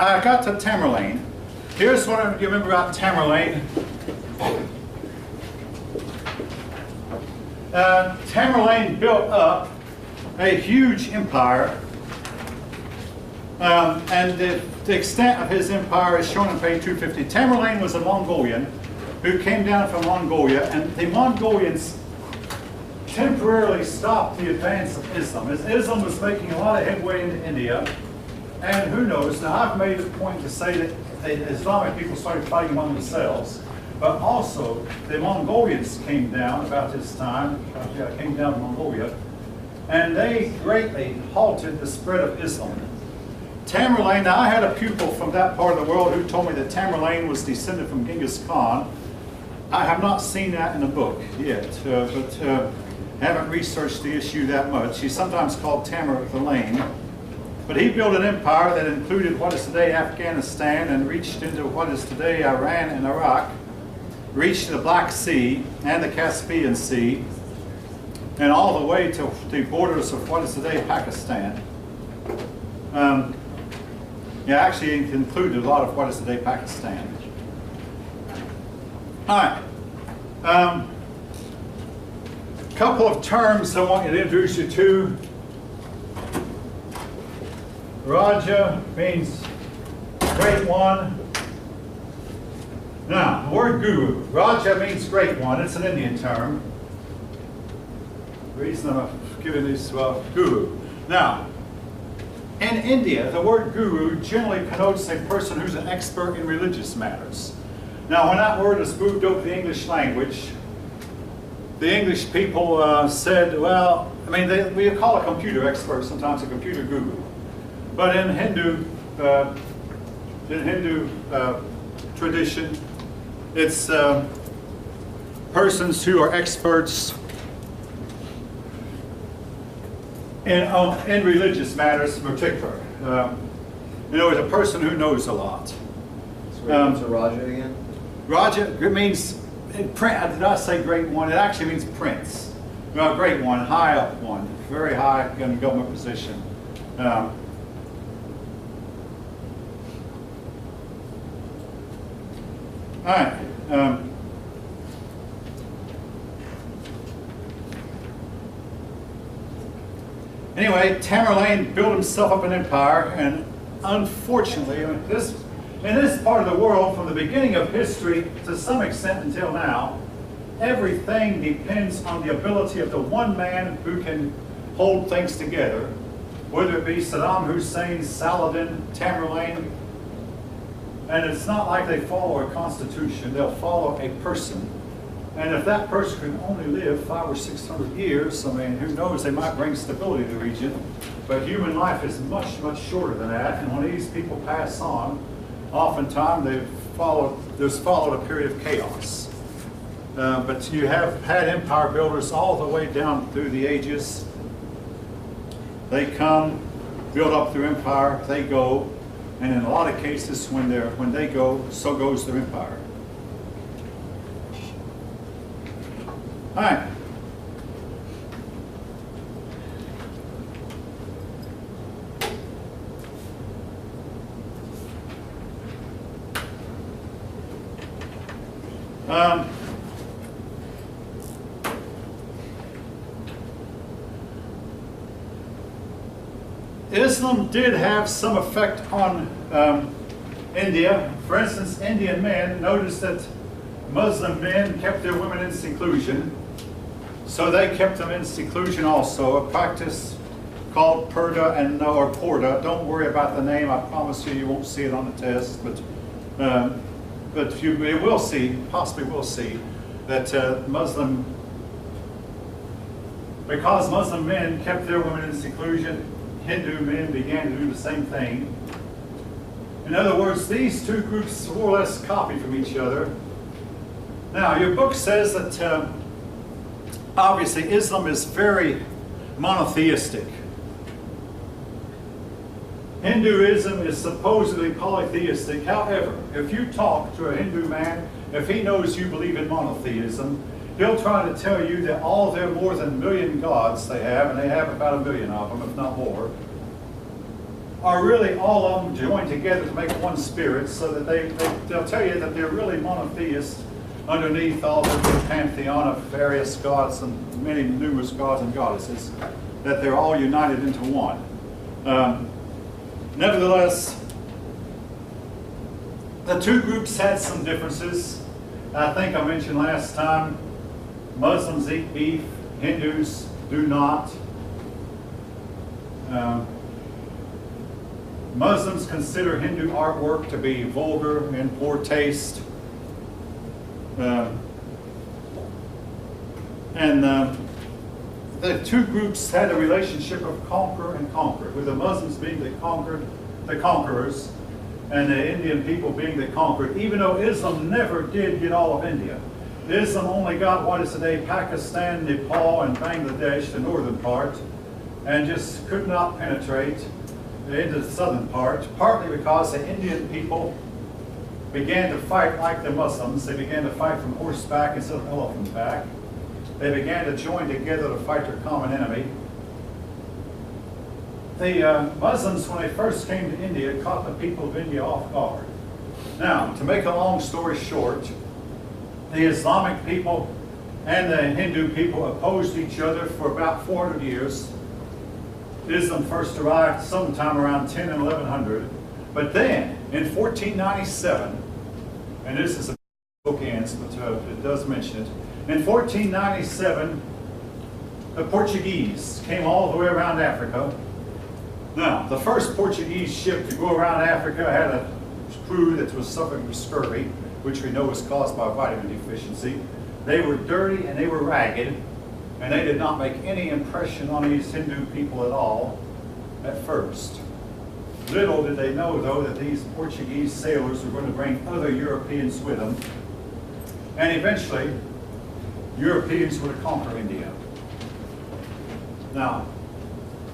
I got to Tamerlane. Here's what you remember about Tamerlane. Tamerlane built up a huge empire, and the extent of his empire is shown on page 250. Tamerlane was a Mongolian who came down from Mongolia, and the Mongolians temporarily stopped the advance of Islam, as Islam was making a lot of headway into India. And who knows, now I've made a point to say that the Islamic people started fighting among themselves, but also the Mongolians came down about this time, came down to Mongolia, and they greatly halted the spread of Islam. Tamerlane, now I had a pupil from that part of the world who told me that Tamerlane was descended from Genghis Khan. I have not seen that in a book yet, but haven't researched the issue that much. He's sometimes called Tamerlane. But he built an empire that included what is today Afghanistan and reached into what is today Iran and Iraq, reached the Black Sea and the Caspian Sea, and all the way to the borders of what is today Pakistan. Actually it included a lot of what is today Pakistan. All right. Couple of terms I want you to introduce you to. Raja means great one. Now, the word guru. Raja means great one. It's an Indian term. The reason I'm giving this, guru. Now, in India, the word guru generally connotes a person who's an expert in religious matters. Now, when that word is moved over to the English language, the English people said, well, I mean, we call a computer expert sometimes a computer guru. But in Hindu tradition, it's persons who are experts in religious matters in particular. It's a person who knows a lot. So what's a Raja again? Raja, it means, did I say great one? It actually means prince. Great one, high up one, very high in government position. All right. Anyway, Tamerlane built himself up an empire, and unfortunately, in this part of the world, from the beginning of history to some extent until now, everything depends on the ability of the one man who can hold things together, whether it be Saddam Hussein, Saladin, Tamerlane. And it's not like they follow a constitution, they'll follow a person. And if that person can only live 500 or 600 years, I mean, who knows, they might bring stability to the region. But human life is much, much shorter than that. And when these people pass on, oftentimes there's followed a period of chaos. But you have had empire builders all the way down through the ages. They come, build up their empire, they go. And in a lot of cases, when they go, so goes their empire. All right. Islam did have some effect on India. For instance, Indian men noticed that Muslim men kept their women in seclusion, so they kept them in seclusion also. A practice called purdah or porta. Don't worry about the name. I promise you, you won't see it on the test, but you will see, possibly will see, that because Muslim men kept their women in seclusion, Hindu men began to do the same thing. In other words, these two groups more or less copy from each other. Now, your book says that obviously Islam is very monotheistic. Hinduism is supposedly polytheistic. However, if you talk to a Hindu man, if he knows you believe in monotheism, he'll try to tell you that all their more than 1 million gods they have, and they have about 1 million of them, if not more, are really all of them joined together to make one spirit, so that they'll tell you that they're really monotheists underneath all of the pantheon of various gods and many numerous gods and goddesses, that they're all united into one. Nevertheless, the two groups had some differences. I think I mentioned last time, Muslims eat beef, Hindus do not. Muslims consider Hindu artwork to be vulgar and poor taste. The two groups had a relationship of conquer and conquered, with the Muslims being the conquerors, and the Indian people being the conquered, even though Islam never did get all of India. Islam only got what is today Pakistan, Nepal, and Bangladesh, the northern part, and just could not penetrate into the southern part, partly because the Indian people began to fight like the Muslims. They began to fight from horseback instead of elephant back. They began to join together to fight their common enemy. The Muslims, when they first came to India, caught the people of India off guard. Now, to make a long story short, the Islamic people and the Hindu people opposed each other for about 400 years. Islam first arrived sometime around 10 and 1100. But then, in 1497, and this is a book ends, but it does mention it. In 1497, the Portuguese came all the way around Africa. Now, the first Portuguese ship to go around Africa had a crew that was suffering from scurvy, which we know was caused by vitamin deficiency. They were dirty and they were ragged, and they did not make any impression on these Hindu people at all at first. Little did they know, though, that these Portuguese sailors were going to bring other Europeans with them, and eventually Europeans were to conquer India. Now,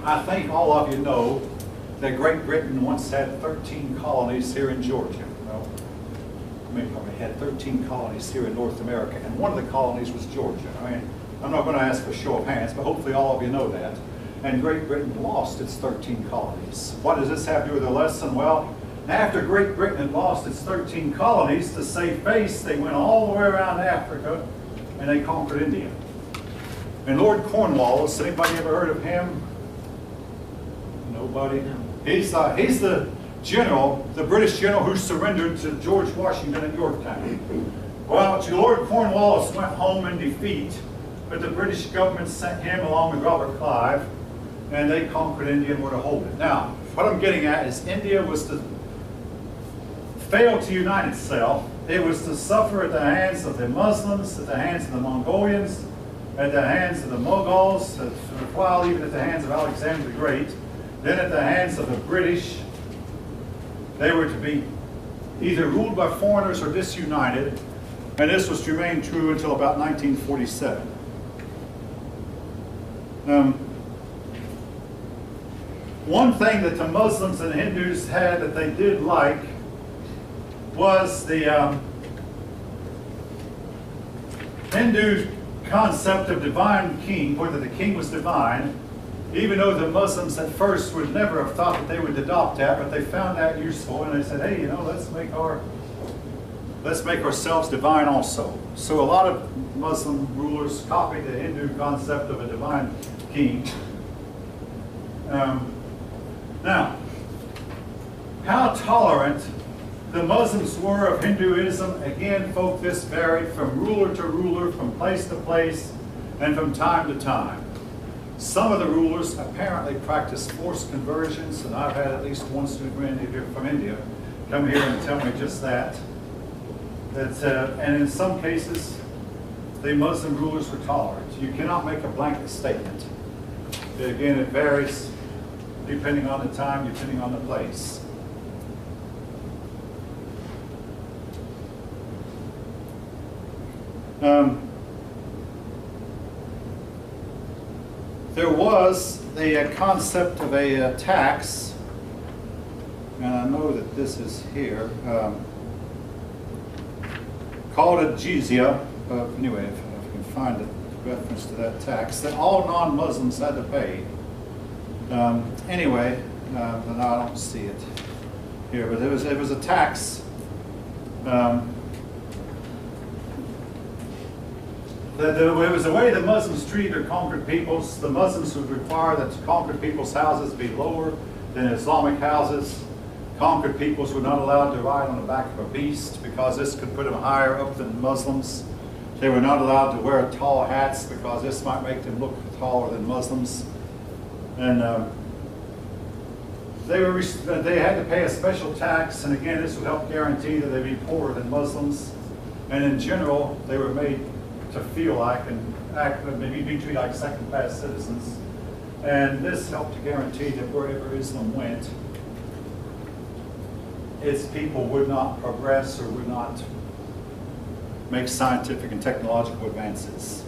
I think all of you know that Great Britain once had 13 colonies here in Georgia. Well, maybe had 13 colonies here in North America, and one of the colonies was Georgia. I mean, I'm not going to ask for a show of hands, but hopefully all of you know that. And Great Britain lost its 13 colonies. What does this have to do with the lesson? Well, after Great Britain had lost its 13 colonies, to save face, they went all the way around Africa and they conquered India. And Lord Cornwallis, anybody ever heard of him? Nobody? He's the general, the British general who surrendered to George Washington at Yorktown. Well, Lord Cornwallis went home in defeat, but the British government sent him along with Robert Clive, and they conquered India and were to hold it. Now, what I'm getting at is India was to fail to unite itself. It was to suffer at the hands of the Muslims, at the hands of the Mongolians, at the hands of the Mughals, for a while even at the hands of Alexander the Great, then at the hands of the British. They were to be either ruled by foreigners or disunited, and this was to remain true until about 1947. One thing that the Muslims and Hindus had that they did like was the Hindu concept of divine king, whether the king was divine, even though the Muslims at first would never have thought that they would adopt that, but they found that useful, and they said, hey, you know, let's make ourselves divine also. So a lot of Muslim rulers copied the Hindu concept of a divine king. Now, how tolerant the Muslims were of Hinduism, again, folk, this varied from ruler to ruler, from place to place, and from time to time. Some of the rulers apparently practiced forced conversions, and I've had at least one student from India come here and tell me just that. And in some cases, the Muslim rulers were tolerant. You cannot make a blanket statement. Again, it varies depending on the time, depending on the place. There was the concept of a tax, and I know that this is here, called a jizya. Anyway, if I can find a reference to that tax, that all non-Muslims had to pay. Anyway, No, I don't see it here, but it was a tax. It was the way the Muslims treated their conquered peoples. The Muslims would require that the conquered people's houses be lower than Islamic houses. Conquered peoples were not allowed to ride on the back of a beast because this could put them higher up than Muslims. They were not allowed to wear tall hats because this might make them look taller than Muslims. And they had to pay a special tax, and again, this would help guarantee that they'd be poorer than Muslims. And in general, they were made to feel like and act, maybe be treated like second-class citizens. And this helped to guarantee that wherever Islam went, its people would not progress or would not make scientific and technological advances.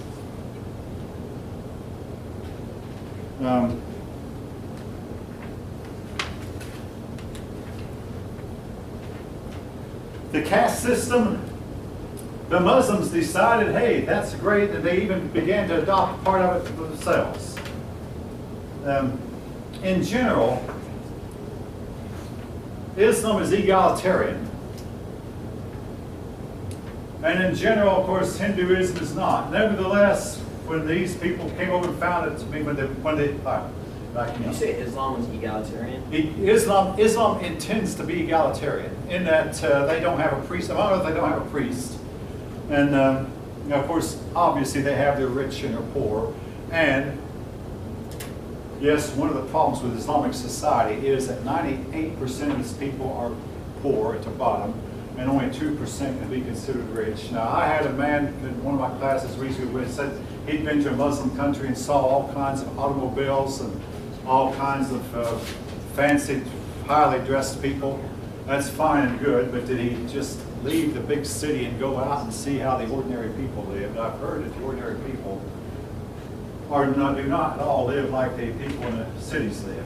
The caste system, the Muslims decided, hey, that's great, and they even began to adopt part of it for themselves. In general, Islam is egalitarian. And in general, of course, Hinduism is not. Nevertheless, when these people came over and found it to me, Did you say Islam was egalitarian? Islam intends to be egalitarian in that they don't have a priest. Among others, they don't have a priest. And of course, obviously, they have their rich and their poor. And yes, one of the problems with Islamic society is that 98% of its people are poor at the bottom, and only 2% can be considered rich. Now, I had a man in one of my classes recently who said he'd been to a Muslim country and saw all kinds of automobiles and all kinds of fancy, highly dressed people. That's fine and good, but did he just leave the big city and go out and see how the ordinary people live? And I've heard that the ordinary people do not all live like the people in the cities live.